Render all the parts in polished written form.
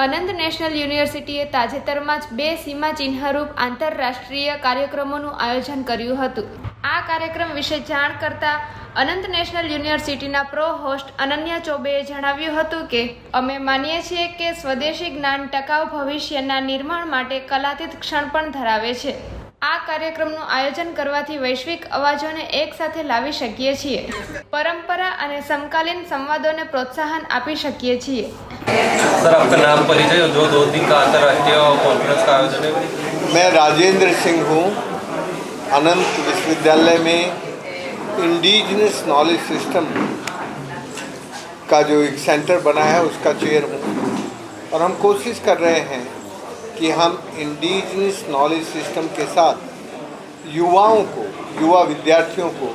અનંત national યુનિવર્સિટીએ તાજેતરમાં જ 2 સીમાચિહ્નરૂપ આંતરરાષ્ટ્રીય કાર્યક્રમોનું આયોજન કર્યું હતું. આ કાર્યક્રમ વિશે જાણ કરતા અનંત નેશનલ યુનિવર્સિટીના પ્રો હોસ્ટ અનન્યા ચૌબેએ જણાવ્યું હતું કે અમે માનીએ છીએ કે સ્વદેશી જ્ઞાન ટકાઉ ભવિષ્યના નિર્માણ માટે કલાતીત ક્ષણ પણ ધરાવે છે. આ કાર્યક્રમનું આયોજન કરવાથી વૈશ્વિક અવાજોને એક સાથે લાવી શકીએ છીએ, પરંપરા અને સમકાલીન સંવાદોને प्रोत्साहन આપી શકીએ છીએ. सर, आपका नाम परिचय और जो 2 दिन का अंतर्राष्ट्रीय कॉन्फ्रेंस का आयोजन है? मैं राजेंद्र सिंह हूँ. अनंत विश्वविद्यालय में इंडिजिनस नॉलेज सिस्टम का जो एक सेंटर बना है उसका चेयर हूँ और हम कोशिश कर रहे हैं कि हम इंडिजिनस नॉलेज सिस्टम के साथ युवा विद्यार्थियों को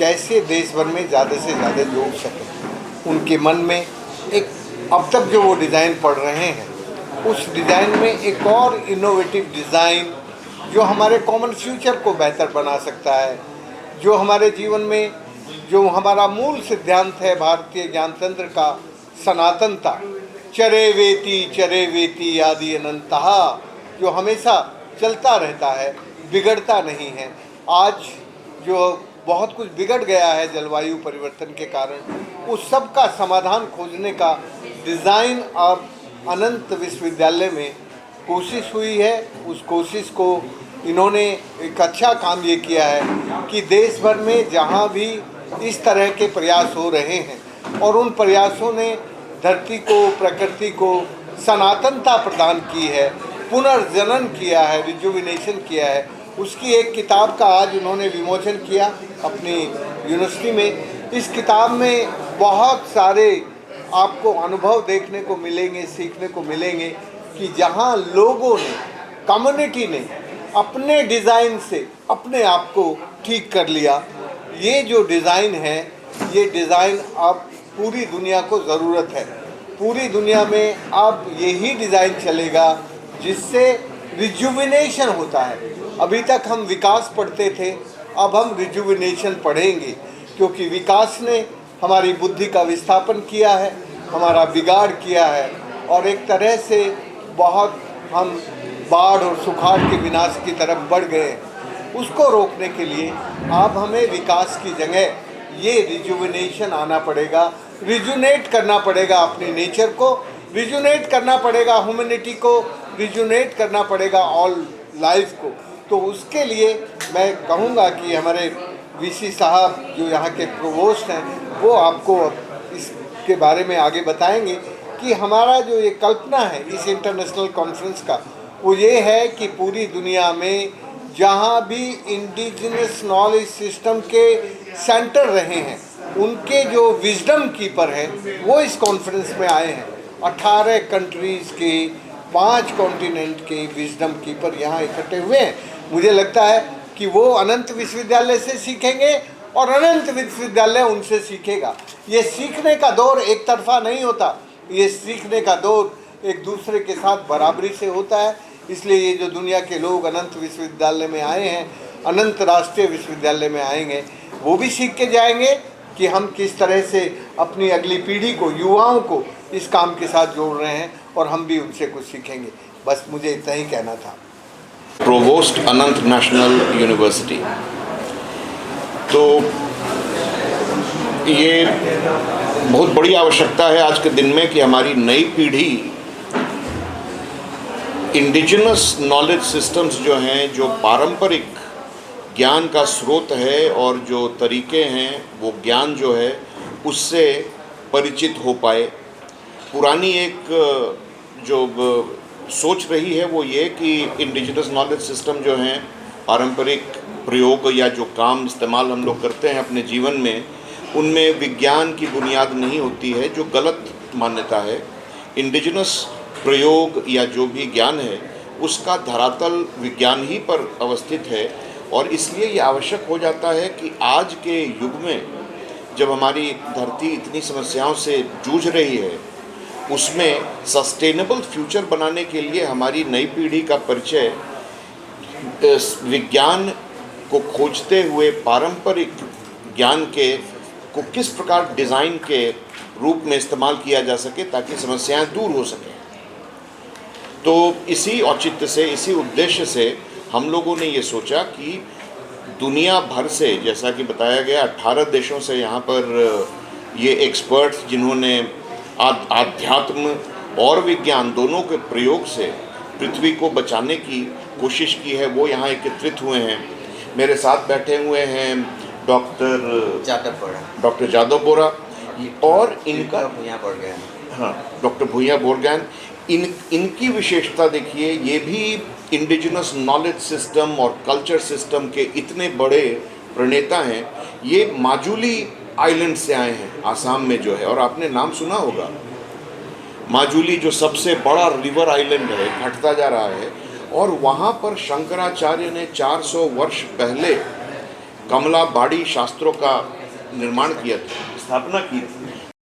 कैसे देश भर में ज़्यादा से ज़्यादा जोड़ सकें. उनके मन में एक अब तक जो वो डिज़ाइन पढ़ रहे हैं उस डिज़ाइन में एक और इनोवेटिव डिज़ाइन जो हमारे कॉमन फ्यूचर को बेहतर बना सकता है, जो हमारे जीवन में जो हमारा मूल सिद्धांत है भारतीय ज्ञानतंत्र का सनातनता, चरे वेती आदि अनंतः, जो हमेशा चलता रहता है, बिगड़ता नहीं है. आज जो बहुत कुछ बिगड़ गया है जलवायु परिवर्तन के कारण, उस सब का समाधान खोजने का डिज़ाइन अब अनंत विश्वविद्यालय में कोशिश हुई है. उस कोशिश को इन्होंने एक अच्छा काम ये किया है कि देश भर में जहाँ भी इस तरह के प्रयास हो रहे हैं और उन प्रयासों ने धरती को, प्रकृति को सनातनता प्रदान की है, पुनर्जनन किया है, रिजुविनेशन किया है, उसकी एक किताब का आज उन्होंने विमोचन किया अपनी यूनिवर्सिटी में. इस किताब में बहुत सारे आपको अनुभव देखने को मिलेंगे, सीखने को मिलेंगे कि जहाँ लोगों ने, कम्युनिटी ने अपने डिज़ाइन से अपने आप को ठीक कर लिया. ये जो डिज़ाइन है, ये डिज़ाइन अब पूरी दुनिया को ज़रूरत है. पूरी दुनिया में अब यही डिज़ाइन चलेगा जिससे रिजुविनेशन होता है. अभी तक हम विकास पढ़ते थे, अब हम रिजुविनेशन पढ़ेंगे क्योंकि विकास ने हमारी बुद्धि का विस्थापन किया है, हमारा बिगाड़ किया है और एक तरह से बहुत हम बाढ़ और सुखाड़ के विनाश की तरफ बढ़ गए. उसको रोकने के लिए अब हमें विकास की जगह ये रिजुविनेशन आना पड़ेगा, रिजुनेट करना पड़ेगा अपने नेचर को, रिजुनेट करना पड़ेगा ह्यूमैनिटी को, रिजुनेट करना पड़ेगा ऑल लाइफ को. तो उसके लिए मैं कहूँगा कि हमारे वीसी साहब जो यहाँ के प्रोवोस्ट हैं वो आपको इसके बारे में आगे बताएंगे कि हमारा जो ये कल्पना है इस इंटरनेशनल कॉन्फ्रेंस का, वो ये है कि पूरी दुनिया में जहाँ भी इंडिजिनस नॉलेज सिस्टम के सेंटर रहे हैं उनके जो विजडम कीपर हैं वो इस कॉन्फ्रेंस में आए हैं. 18 कंट्रीज़ के 5 कॉन्टिनेंट के विजडम कीपर यहाँ इकट्ठे हुए हैं. मुझे लगता है कि वो अनंत विश्वविद्यालय से सीखेंगे और अनंत विश्वविद्यालय उनसे सीखेगा. ये सीखने का दौर एक तरफा नहीं होता, ये सीखने का दौर एक दूसरे के साथ बराबरी से होता है. इसलिए ये जो दुनिया के लोग अनंत विश्वविद्यालय में आए हैं, अनंत राष्ट्रीय विश्वविद्यालय में आएंगे, वो भी सीख के जाएंगे कि हम किस तरह से अपनी अगली पीढ़ी को, युवाओं को इस काम के साथ जोड़ रहे हैं और हम भी उनसे कुछ सीखेंगे. बस मुझे इतना ही कहना था. प्रोवोस्ट अनंत नेशनल यूनिवर्सिटी, तो ये बहुत बड़ी आवश्यकता है आज के दिन में कि हमारी नई पीढ़ी इंडिजिनस नॉलेज सिस्टम्स जो हैं, जो पारंपरिक ज्ञान का स्रोत है और जो तरीके हैं वो ज्ञान जो है उससे परिचित हो पाए. पुरानी एक जो सोच रही है वो ये कि इंडिजिनस नॉलेज सिस्टम जो हैं, पारंपरिक प्रयोग या जो काम इस्तेमाल हम लोग करते हैं अपने जीवन में, उनमें विज्ञान की बुनियाद नहीं होती है, जो गलत मान्यता है. इंडिजिनस प्रयोग या जो भी ज्ञान है उसका धरातल विज्ञान ही पर अवस्थित है और इसलिए ये आवश्यक हो जाता है कि आज के युग में जब हमारी धरती इतनी समस्याओं से जूझ रही है, उसमें सस्टेनेबल फ्यूचर बनाने के लिए हमारी नई पीढ़ी का परिचय विज्ञान को खोजते हुए पारंपरिक ज्ञान के को किस प्रकार डिज़ाइन के रूप में इस्तेमाल किया जा सके ताकि समस्याएं दूर हो सकें. तो इसी औचित्य से, इसी उद्देश्य से हम लोगों ने ये सोचा कि दुनिया भर से, जैसा कि बताया गया, 18 देशों से यहाँ पर ये एक्सपर्ट्स जिन्होंने आध्यात्म और विज्ञान दोनों के प्रयोग से पृथ्वी को बचाने की कोशिश की है, वो यहाँ एकत्रित हुए हैं। मेरे साथ बैठे हुए हैं डॉक्टर जादव बोरा और इनका हाँ डॉक्टर भूया बोरगैन। इनकी विशेषता देखिए, ये भी इंडिजिनस नॉलेज सिस्टम और कल्चर सिस्टम के इतने बड़े प्रणेता हैं। ये माजुली आइलैंड से आए हैं, आसाम में जो है, और आपने नाम सुना होगा माजुली, जो सबसे बड़ा रिवर आइलैंड है, घटता जा रहा है। और वहाँ पर शंकराचार्य ने 400 वर्ष पहले कमला बाड़ी शास्त्रों का निर्माण किया था, स्थापना की थी।